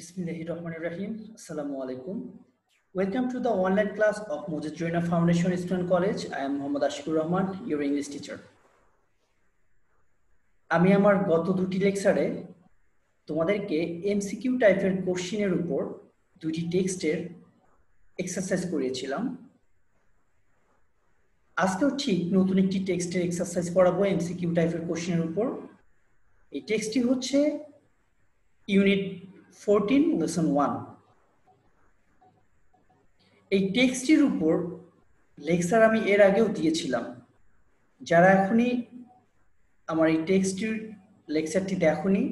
Bismillahirrahmanirrahim. Assalamu alaikum. Welcome to the online class of Moses Joiner Foundation Student College. I am Muhammad Ashkur Rahman, your English teacher. আমি আমার গত দুটি লেকচারে তোমাদেরকে MCQ টাইপের কোশ্চেনের উপর দুটি টেক্সটের এক্সারসাইজ করিয়েছিলাম। আজকেও ঠিক নতুন একটি টেক্সটের এক্সারসাইজ করাবো এমসিকিউ টাইপের কোশ্চেনের উপর। এই টেক্সটটি হচ্ছে ইউনিট 14 লেসন 1। এই টেক্সটটির উপর লেকচার আমি এর আগেও দিয়েছিলাম। যারা এখনই আমার এই টেক্সটটির লেকচারটি দেখোনি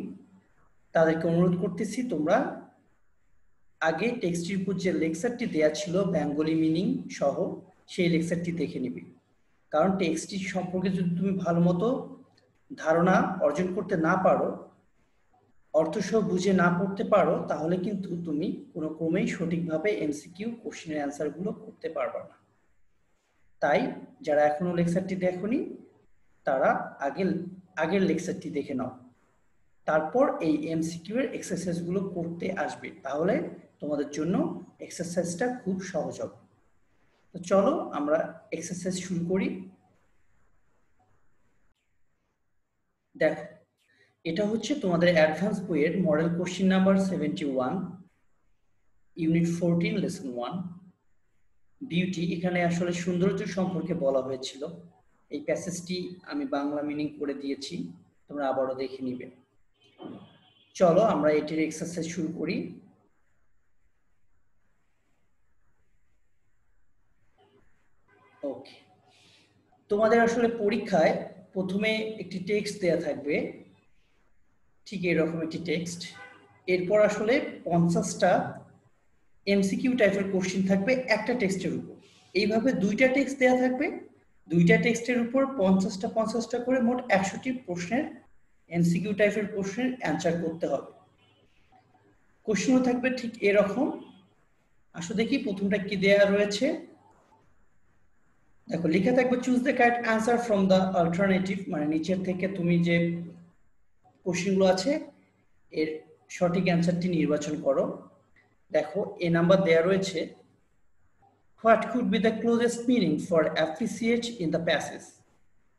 তাদেরকে অনুরোধ করতেছি তোমরা আগে টেক্সটটির উপর যে লেকচারটি দেয়া ছিল বেঙ্গলি মিনিং সহ সেই লেকচারটি দেখে নিবে। কারণ টেক্সটটি সম্পর্কে যদি তুমি ভালো মতো ধারণা অর্জন করতে না পারো, অর্থসহ বুঝে না পড়তে পারো, তাহলে কিন্তু তুমি কোনো ক্রমেই সঠিকভাবে এমসিকিউ কোশ্চেনের অ্যান্সারগুলো করতে পারবে না। তাই যারা এখনো লেকচারটি দেখোনি তারা আগের লেকচারটি দেখে নাও, তারপর এই এমসিকিউ এর এক্সারসাইজগুলো করতে আসবে, তাহলে তোমাদের জন্য এক্সারসাইজটা খুব সহজ হবে। তো চলো আমরা এক্সারসাইজ শুরু করি। দেখো, এটা হচ্ছে তোমাদের অ্যাডভান্স বইয়ের model question number 71 unit 14 lesson 1 beauty. এখানে আসলে সৌন্দর্য সম্পর্কে বলা হয়েছিল। এই প্যাসেজটি আমি বাংলা মিনিং করে দিয়েছি, তোমরা আবারও দেখে নিবে। চলো আমরা এটির এক্সারসাইজ শুরু করি। ওকে, তোমাদের আসলে পরীক্ষায় প্রথমে একটি টেক্সট দেয়া থাকবে, ঠিক এরকম একটি টেক্সট। এরপর আসলে 50টা এমসিকিউ টাইপের কোশ্চেন থাকবে একটা টেক্সটের উপর। এইভাবে দুইটা টেক্সট দেয়া থাকবে, দুইটা টেক্সটের উপর 50টা করে মোট 100টি প্রশ্নের এমসিকিউ টাইপের প্রশ্নের অ্যান্সার করতে হবে। কোশ্চেনও থাকবে ঠিক এরকম। আসো দেখি প্রথমটা কি দেয়া রয়েছে। দেখো, লেখা থাকবে choose the correct answer from the alternative, মানে নিচের থেকে তুমি যে কোশ্চেনগুলো আছে এর সঠিক অ্যান্সারটি নির্বাচন করো। দেখো, এ নাম্বার দেয়া রয়েছে what could be the closest meaning for appreciate in the passage.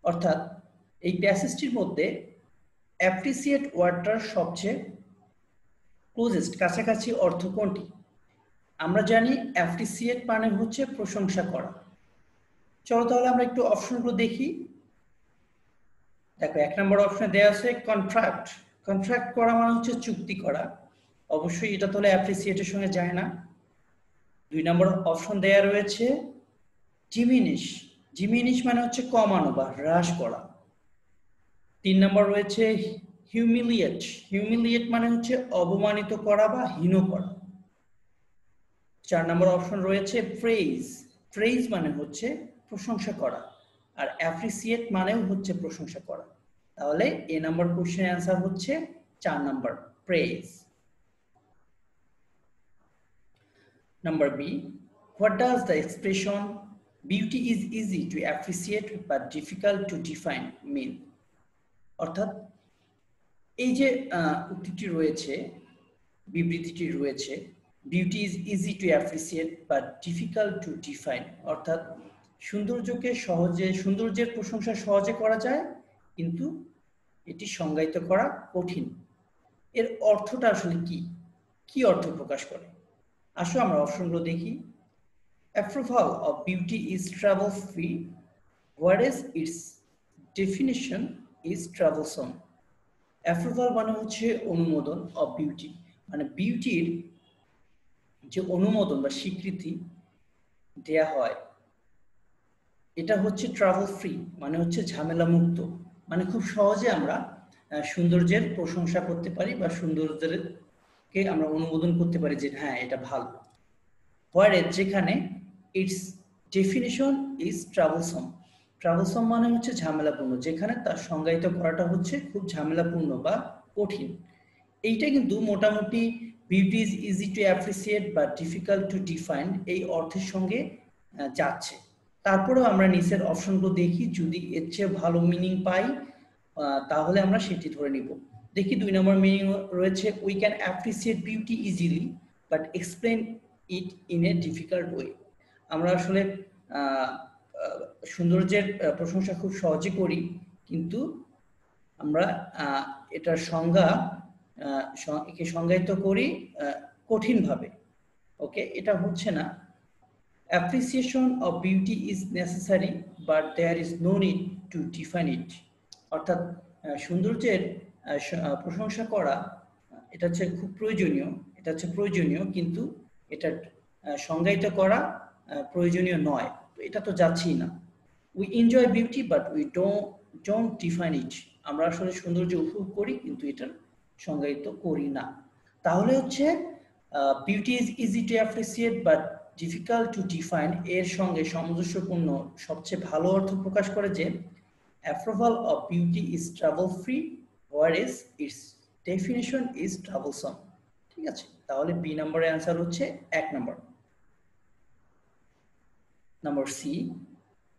অর্থাৎ এই প্যাসেজটির মধ্যে অ্যাপ্রিসিয়েট ওয়ার্ডটার সবচেয়ে ক্লোজেস্ট কাছাকাছি অর্থ কোনটি? আমরা জানি অ্যাপ্রিসিয়েট মানে হচ্ছে প্রশংসা করা। চলো তাহলে আমরা একটু অপশনগুলো দেখি। দেখো, 1 নম্বর অপশনে দেয়া আছে কন্ট্রাক্ট। কন্ট্রাক্ট করা মানে হচ্ছে চুক্তি করা, অবশ্যই এটা তাহলে অ্যাপ্রিসিয়েটের সঙ্গে যায় না। 2 নম্বর অপশন দেয়া রয়েছে ডিমিনিশ। ডিমিনিশ মানে হচ্ছে কমানো বা হ্রাস করা। 3 নম্বর রয়েছে হিউমিলিয়েট। হিউমিলিয়েট মানে হচ্ছে অপমানিত করা বা হীন করা। 4 নম্বর অপশন রয়েছে প্রেইজ। প্রেইজ মানে হচ্ছে প্রশংসা করা, আর অ্যাপ্রিসিয়েট মানেও হচ্ছে প্রশংসা করা। তাহলে এ নাম্বার কোশ্চেনের অ্যান্সার হচ্ছে 4 number, praise. Number B, what does the expression beauty is easy to appreciate but difficult to define mean? অর্থাৎ এই যে উক্তিটি রয়েছে, বিবৃতিটি রয়েছে, beauty is easy to appreciate but difficult to define, অর্থাৎ সৌন্দর্যের প্রশংসা সহজে করা যায় কিন্তু এটি সংজ্ঞায়িত করা কঠিন। এর অর্থটা আসলে কি অর্থ প্রকাশ করে? আসো আমরা অপশনগুলো দেখি। Approval of beauty is trouble-free, whereas its definition is troublesome. Approval মানে হচ্ছে অনুমোদন, of beauty মানে বিউটির যে অনুমোদন বা স্বীকৃতি দেয়া হয়, এটা হচ্ছে ট্রাভেল ফ্রি মানে হচ্ছে ঝামেলা মুক্ত, মানে খুব সহজে আমরা সৌন্দর্যের প্রশংসা করতে পারি বা সৌন্দর্যকে আমরা অনুমোদন করতে পারি যে হ্যাঁ এটা ভালো। Whereas যেখানে its definition is troublesome. Troublesome মানে হচ্ছে ঝামেলাপূর্ণ, যেখানে তার সংজ্ঞায়িত করাটা হচ্ছে খুব ঝামেলাপূর্ণ বা কঠিন। এইটা কিন্তু মোটামুটি beauty is easy to appreciate বা ডিফিকাল্ট টু ডিফাইন এই অর্থের সঙ্গে যাচ্ছে। তারপরেও আমরা নিচের অপশনগুলো দেখি, যদি এর চেয়ে ভালো মিনিং পাই তাহলে আমরা সেটি ধরে নিব। দেখি 2 নম্বর মিনিং রয়েছে we can appreciate beauty easily but explain it in a difficult way. আমরা আসলে সৌন্দর্যের প্রশংসা খুব সহজে করি, কিন্তু আমরা এটার একে সংজ্ঞায়িত করি কঠিনভাবে। ওকে, এটা হচ্ছে না। Appreciation of beauty is necessary but there is no need to define it. অর্থাৎ সৌন্দর্যের প্রশংসা করা এটা হচ্ছে খুব প্রয়োজনীয়, কিন্তু এটা সংজ্ঞায়িত করা প্রয়োজনীয় নয়। তো এটা তো যাচ্ছেই না। We enjoy beauty but we don't define it. আমরা আসলে সৌন্দর্য উপভোগ করি কিন্তু এটা সংজ্ঞায়িত করি না। তাহলে হচ্ছে beauty is easy to appreciate but difficult to define এর সঙ্গে সামঞ্জস্যপূর্ণ সবচেয়ে ভালো অর্থ প্রকাশ করে যে approval of beauty is trouble free whereas its definition is troublesome। ঠিক আছে, তাহলে বি নম্বরের অ্যান্সার হচ্ছে 1 নম্বর। Number C,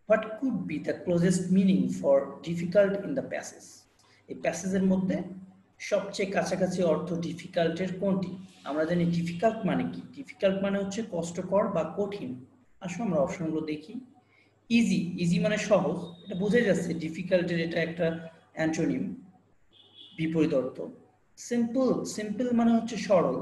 what could be the closest meaning for difficult in the passage? এই প্যাসেজের মধ্যে সবচেয়ে কাছাকাছি অর্থ ডিফিকাল্টের কোনটি? আমরা জানি ডিফিকাল্ট মানে কি। ডিফিকাল্ট মানে হচ্ছে কষ্টকর বা কঠিন। আসলে আমরা অপশনগুলো দেখি। ইজি মানে সহজ, এটা বোঝাই যাচ্ছে। ডিফিকাল্টের এটা একটা অ্যান্টোনিম, বিপরীত অর্থ। সিম্পল মানে হচ্ছে সরল।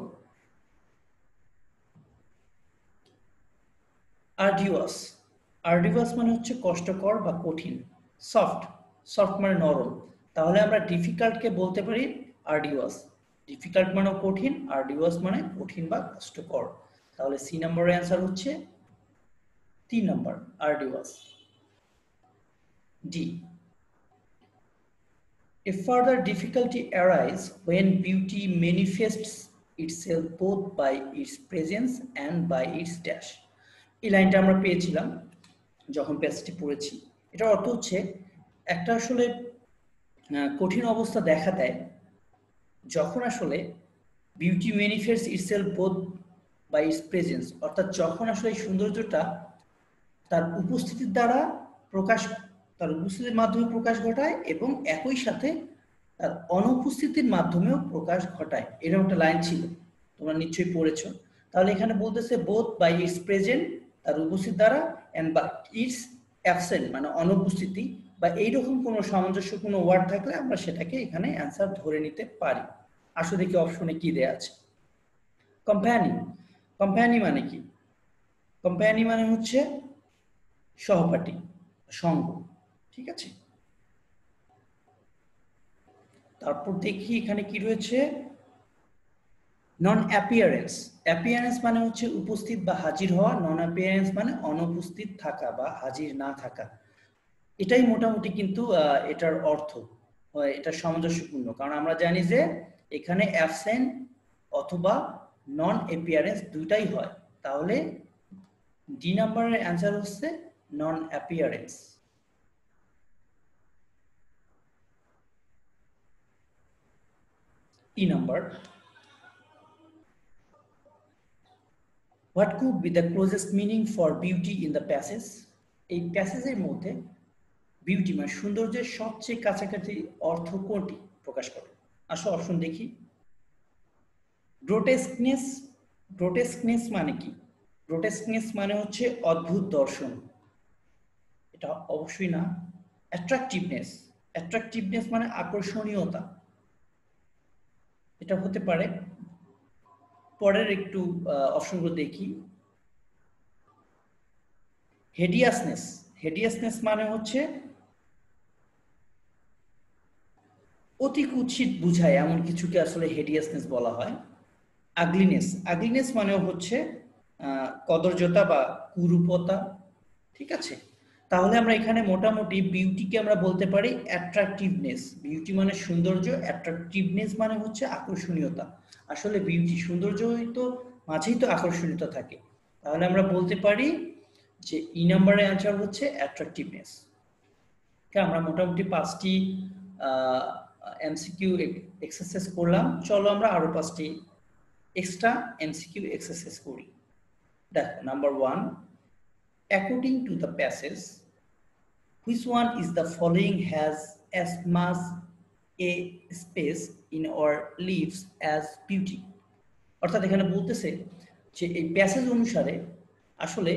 আর্ডিয়াস মানে হচ্ছে কষ্টকর বা কঠিন। সফট মানে নরম। তাহলে আমরা ডিফিকাল্টকে বলতে পারি আর্ডিয়াস। ডিফিকাল্ট মানে কঠিন, আর্ডিয়াস মানে কঠিন বা কষ্টকর। তাহলে সি নম্বরের অ্যান্সার হচ্ছে 3 নম্বর, আর্ডিয়াস। D. A further difficulty arises when beauty manifests itself both by its presence and by its dash. এই লাইনটা আমরা পেয়েছিলাম যখন প্যাসেজটি পড়েছি। এটার অর্থ হচ্ছে একটা আসলে কঠিন অবস্থা দেখা দেয় যখন আসলে beauty manifests itself both by its presence, অর্থাৎ যখন আসলে এই সৌন্দর্যটা তার উপস্থিতির মাধ্যমে প্রকাশ ঘটায় এবং একই সাথে তার অনুপস্থিতির মাধ্যমেও প্রকাশ ঘটায়। এরকম একটা লাইন ছিল, তোমরা নিশ্চয়ই পড়েছো। তাহলে এখানে বলতেছে বোথ বাই ইটস প্রেজেন্ট, তার উপস্থিত দ্বারা, এন্ড বাই ইটস অ্যাবসেন্ট মানে অনুপস্থিতি, বা এইরকম কোনো সামঞ্জস্যপূর্ণ ওয়ার্ড থাকলে আমরা সেটাকে এখানে অ্যান্সার ধরে নিতে পারি। আসলে দেখি অপশনে কি দেয়া আছে। কম্প্যানি মানে কি? কম্প্যানি মানে হচ্ছে সহপাঠী, সঙ্গ। ঠিক আছে, তারপর দেখি এখানে কি রয়েছে। নন অ্যাপিয়ারেন্স। অ্যাপিয়ারেন্স মানে হচ্ছে উপস্থিত বা হাজির হওয়া, নন অ্যাপিয়ারেন্স মানে অনুপস্থিত থাকা বা হাজির না থাকা। এটাই মোটামুটি কিন্তু এটার অর্থ, এটা সামঞ্জস্যপূর্ণ। কারণ আমরা জানি যে এখানে অ্যাবসেন্ট অথবা নন অ্যাপিয়ারেন্স দুইটাই হয়। তাহলে ডি নাম্বারের অ্যান্সার হচ্ছে নন appearance. E number, what could be the closest meaning for beauty in the passage? এই প্যাসেজের মধ্যে বিউটি মানে সৌন্দর্যের সবচেয়ে কাছাকাছি অর্থ কোনটি প্রকাশ করে? আসো অপশন দেখি। গ্রোটেস্কনেস মানে কি? গ্রোটেস্কনেস মানে হচ্ছে অদ্ভুত দর্শন, এটা অবশ্যই না। অ্যাট্রাকটিভনেস মানে আকর্ষণীয়তা, এটা হতে পারে। পরের একটু অপশনগুলো দেখি। হেডিয়াসনেস মানে হচ্ছে অতি কুৎসিত বুঝায় এমন কিছুকে আসলে হেডিয়াসনেস বলা হয়। আগলিনেস মানে হচ্ছে কদর্যতা বা কুরূপতা। ঠিক আছে, তাহলে আমরা এখানে মোটামুটি বিউটিকে আমরা বলতে পারি অ্যাট্রাকটিভনেস। বিউটি মানে সৌন্দর্য, অ্যাট্রাকটিভনেস মানে হচ্ছে আকর্ষণীয়তা। আসলে বিউটি সৌন্দর্যই তো মাঝেই তো আকর্ষণীয়তা থাকে। তাহলে আমরা বলতে পারি যে ই নাম্বারের অ্যান্সার হচ্ছে অ্যাট্রাকটিভনেস। আমরা মোটামুটি 5টি এমসিকিউ এক্সারসাইজ করলাম। চলো আমরা আরো 5টি এক্সট্রা এমসিকিউ এক্সারসাইজ করি। দেখো, number 1, according to the passage, which one is the following has as much a space in our lives as beauty. অর্থাৎ এখানে বলতেছে যে এই প্যাসেজ অনুসারে আসলে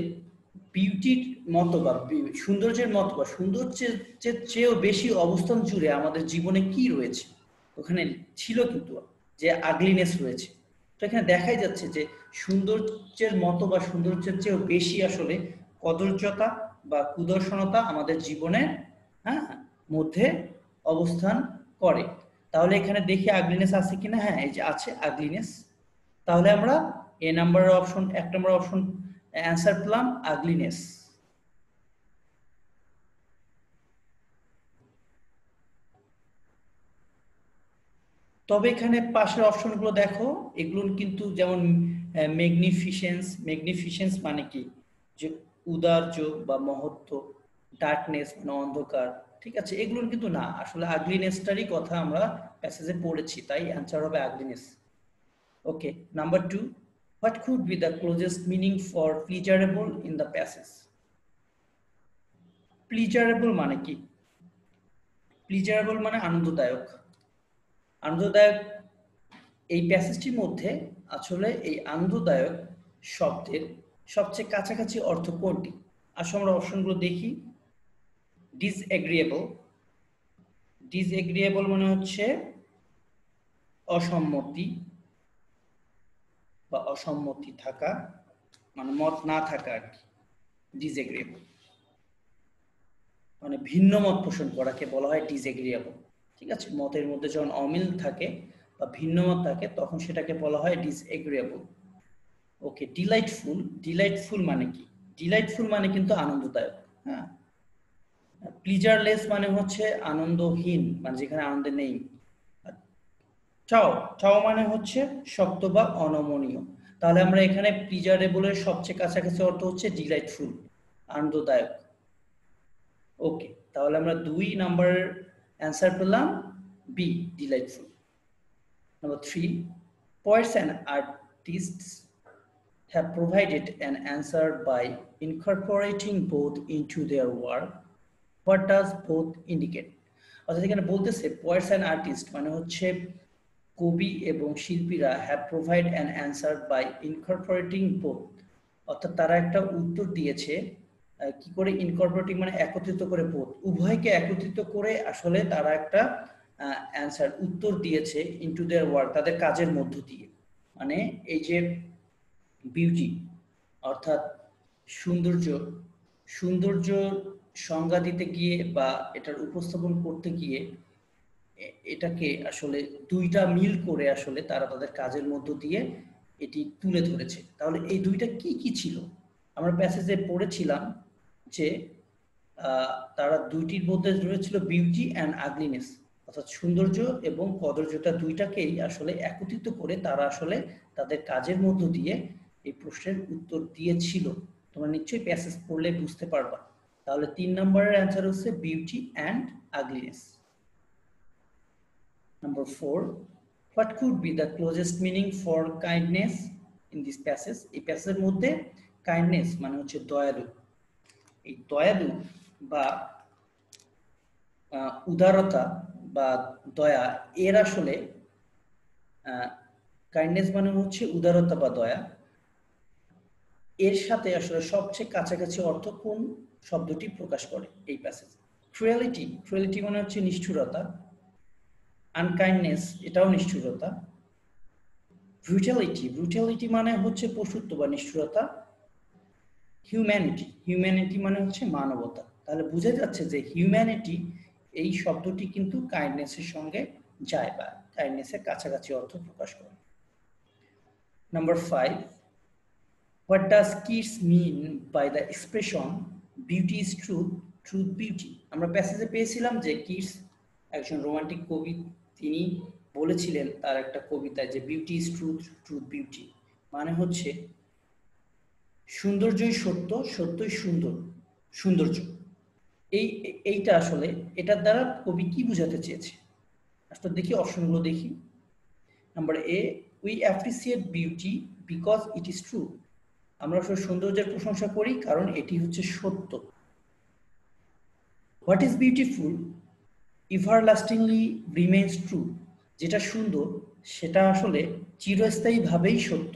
বিউটির মতো বা সৌন্দর্যের মতো বা সৌন্দর্যের চেয়েও বেশি অবস্থান জুড়ে আমাদের জীবনে কি রয়েছে, ওখানে ছিল কিন্তু যে আগলিনেস রয়েছে। তো এখানে দেখাই যাচ্ছে যে সৌন্দর্যের মতো বা সৌন্দর্যের চেয়েও বেশি আসলে কদর্যতা বা কুদর্শনতা আমাদের জীবনে মধ্যে অবস্থান করে। তাহলে এখানে দেখি আগলিনেস আছে কিনা। হ্যাঁ, এই যে আছে আগলিনেস। তাহলে আমরা এ নাম্বারের অপশন, 1 নম্বর অপশন অ্যান্সার পেলাম আগলিনেস। তবে এখানে পাশের অপশনগুলো দেখো, এগুলো কিন্তু যেমন ম্যাগনিফিসেন্স। ম্যাগনিফিসেন্স মানে কি? যে উদার্য বা মহত্ব। ডার্কনেস মানে অন্ধকার। ঠিক আছে, এগুলো কিন্তু না, আসলে আগলিনেসটারই কথা আমরা প্যাসেজে পড়েছি, তাই অ্যান্সার হবে ugliness. Okay, number 2, what could be the closest meaning for pleasurable in the passage? প্লিজারেবল মানে কি? প্লিজারেবল মানে আনন্দদায়ক। আনন্দদায়ক এই প্যাসেজটির মধ্যে আসলে এই আনন্দদায়ক শব্দের সবচেয়ে কাছাকাছি অর্থ কোনটি? আসলে আমরা অপশনগুলো দেখি। ডিসএগ্রিয়েবল। ডিসএগ্রিয়েবল মানে হচ্ছে অসম্মতি বা অসম্মতি থাকা, মানে মত না থাকা আর কি। ডিসএগ্রিয়েবল মানে ভিন্ন মত পোষণ করাকে বলা হয় ডিসএগ্রিয়েবল। ঠিক আছে, মতের মধ্যে যখন অমিল থাকে বা ভিন্ন মত থাকে তখন সেটাকে বলা হয় ডিসএগ্রিয়েবল। ওকে, ডিলাইটফুল। ডিলাইটফুল মানে কি? ডিলাইটফুল মানে কিন্তু আনন্দদায়ক। হ্যাঁ, প্লিজারলেস মানে হচ্ছে আনন্দহীন, মানে যেখানে আনন্দ নেই। চাও। চাও মানে হচ্ছে শক্ত বা অনমনীয়। তাহলে আমরা এখানে প্লিজারেবলের সবচেয়ে কাছাকাছি অর্থ হচ্ছে ডিলাইটফুল, আনন্দদায়ক। ওকে, তাহলে আমরা 2 নাম্বারের অ্যান্সার পেলাম B, delightful. Number 3, poets and artists have provided an answer by incorporating both into their work. What does both indicate? অর্থাৎ এখানে বলতেছে poets and artists মানে হচ্ছে কবি এবং শিল্পীরা have provided an answer by incorporating both, অর্থাৎ তারা একটা উত্তর দিয়েছে কি করে? ইনকর্পোরেটিং মানে একত্রিত করে, both উভয়কে একত্রিত করে আসলে তারা একটা অ্যান্সার উত্তর দিয়েছে ইনটু দেয়ার ওয়ার্ক, তাদের কাজের মধ্য দিয়ে। মানে এই যে বিউটি অর্থাৎ সৌন্দর্য, সৌন্দর্য সংজ্ঞা দিতে গিয়ে বা এটার উপস্থাপন করতে গিয়ে এটাকে আসলে দুইটা মিল করে আসলে তারা তাদের কাজের মধ্য দিয়ে এটি তুলে ধরেছে। তাহলে এই দুইটা কি কি ছিল? আমরা প্যাসেজে পড়েছিলাম যে তারা দুইটির মধ্যে রয়েছিল বিউটি অ্যান্ড আগলিনেস, অর্থাৎ সৌন্দর্য এবং কদর্যতা দুইটাকেই আসলে একত্রিত করে তারা আসলে তাদের কাজের মধ্য দিয়ে এই প্রশ্নের উত্তর দিয়েছিল। তোমরা নিশ্চয়ই প্যাসেজ পড়লে বুঝতে পারবা। তাহলে 3 নম্বরের অ্যান্সার হচ্ছে beauty and ugliness. Number 4, what could be the closest meaning for kindness in this passage? এই প্যাসেজের মধ্যে কাইন্ডনেস মানে হচ্ছে দয়ালু। এই দয়ালু বা উদারতা বা দয়া, এর আসলে কাইন্ডনেস মানে হচ্ছে উদারতা বা দয়া, এর সাথে আসলে সবচেয়ে কাছাকাছি অর্থ কোন শব্দটি প্রকাশ করে এই প্যাসেজে? ক্রুয়েলিটি। ক্রুয়েলিটি মানে হচ্ছে নিষ্ঠুরতা। আনকাইন্ডনেস এটাও নিষ্ঠুরতা। ব্রুটালিটি। ব্রুটালিটি মানে হচ্ছে পশুত্ব বা নিষ্ঠুরতা। হিউম্যানিটি। হিউম্যানিটি মানে হচ্ছে মানবতা। তাহলে বোঝা যাচ্ছে যে হিউম্যানিটি এই শব্দটি কিন্তু কাইন্ডনেসের সঙ্গে যায় বা কাইন্ডনেসের কাছাকাছি অর্থ প্রকাশ করে। Number 5, what does Keats mean by the expression beauty is truth, truth beauty? আমরা প্যাসেজে পেয়েছিলাম যে কিটস একজন রোমান্টিক কবি, তিনি বলেছিলেন তার একটা কবিতায় যে beauty is truth, truth beauty, মানে হচ্ছে সৌন্দর্যই সত্য, সত্যই সুন্দর, সৌন্দর্য। এইটা আসলে এটার দ্বারা কবি কি বোঝাতে চেয়েছে? আসলে দেখি অপশনগুলো দেখি। Number A, we appreciate beauty because it is true. আমরা আসলে সৌন্দর্যের প্রশংসা করি কারণ এটি হচ্ছে সত্য। What is beautiful everlastingly remains true. যেটা সুন্দর সেটা আসলে চিরস্থায়ীভাবেই সত্য।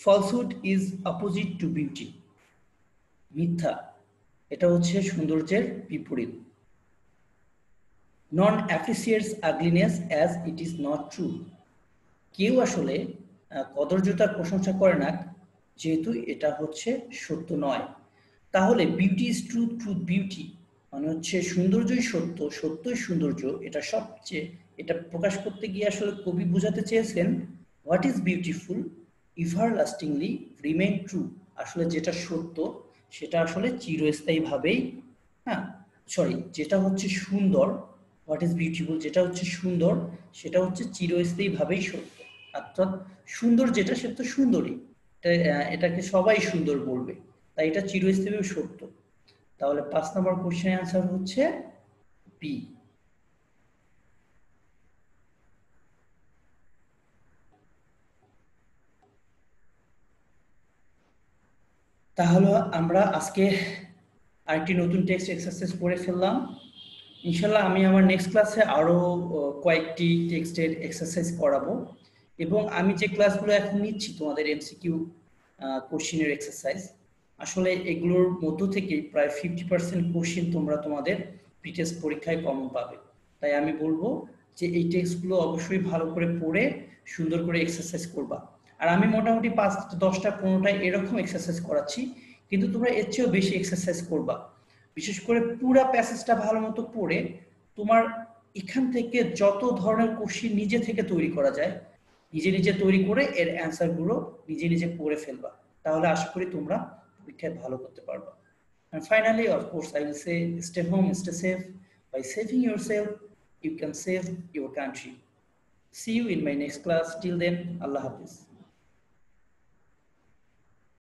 Falsehood is opposite to beauty. মিথ্যা এটা হচ্ছে সৌন্দর্যের বিপরীত। None appreciates ugliness as it is not true. কেউ আসলে কদর্যতার প্রশংসা করে না যেহেতু এটা হচ্ছে সত্য নয়। তাহলে beauty is truth, truth beauty মানে হচ্ছে সৌন্দর্যই সত্য, সত্যই সৌন্দর্য। এটা প্রকাশ করতে গিয়ে আসলে কবি বোঝাতে চেয়েছেন what is beautiful everlastingly remain true. আসলে যেটা সত্য সেটা আসলে চিরস্থায়ীভাবেই, যেটা হচ্ছে সুন্দর, হোয়াট ইজ বিউটিফুল যেটা হচ্ছে সুন্দর সেটা হচ্ছে চিরস্থায়ীভাবেই সত্য। অর্থাৎ সুন্দর যেটা সেটা তো সুন্দরই, এটাকে সবাই সুন্দর বলবে, তাই এটা চিরস্থায়ী সত্য। তাহলে 5 নম্বর কোশ্চেনের অ্যান্সার হচ্ছে বি। তাহলে আমরা আজকে আরেকটি নতুন টেক্সট এক্সারসাইজ করে ফেললাম। ইনশাল্লাহ আমি আমার নেক্সট ক্লাসে আরও কয়েকটি টেক্সটের এক্সারসাইজ করাবো, এবং আমি যে ক্লাসগুলো এখন নিচ্ছি তোমাদের এমসিকিউ কোশ্চেনের এক্সারসাইজ, আসলে এগুলোর মধ্য থেকে প্রায় 50% কোশ্চেন তোমরা তোমাদের প্রিটেস্ট পরীক্ষায় কমন পাবে। তাই আমি বলবো যে এই টেক্সটগুলো অবশ্যই ভালো করে পড়ে সুন্দর করে এক্সারসাইজ করবা। আর আমি মোটামুটি 5, 10টা 15টা এরকম এক্সারসাইজ করাচ্ছি, কিন্তু তোমরা এর চেয়েও বেশি এক্সারসাইজ করবা। বিশেষ করে পুরো প্যাসেজটা ভালো মতো পড়ে তোমার এখান থেকে যত ধরনের কোশ্চেন নিজে থেকে তৈরি করা যায় নিজে নিজে তৈরি করে এর অ্যান্সারগুলো নিজে নিজে পড়ে ফেলবা। তাহলে আশা করি তোমরা পরীক্ষায় ভালো করতে পারবা। And finally, of course, I will say stay home, stay safe. By saving yourself, you can save your country. See you in my next class. Till then, Allah Hafiz.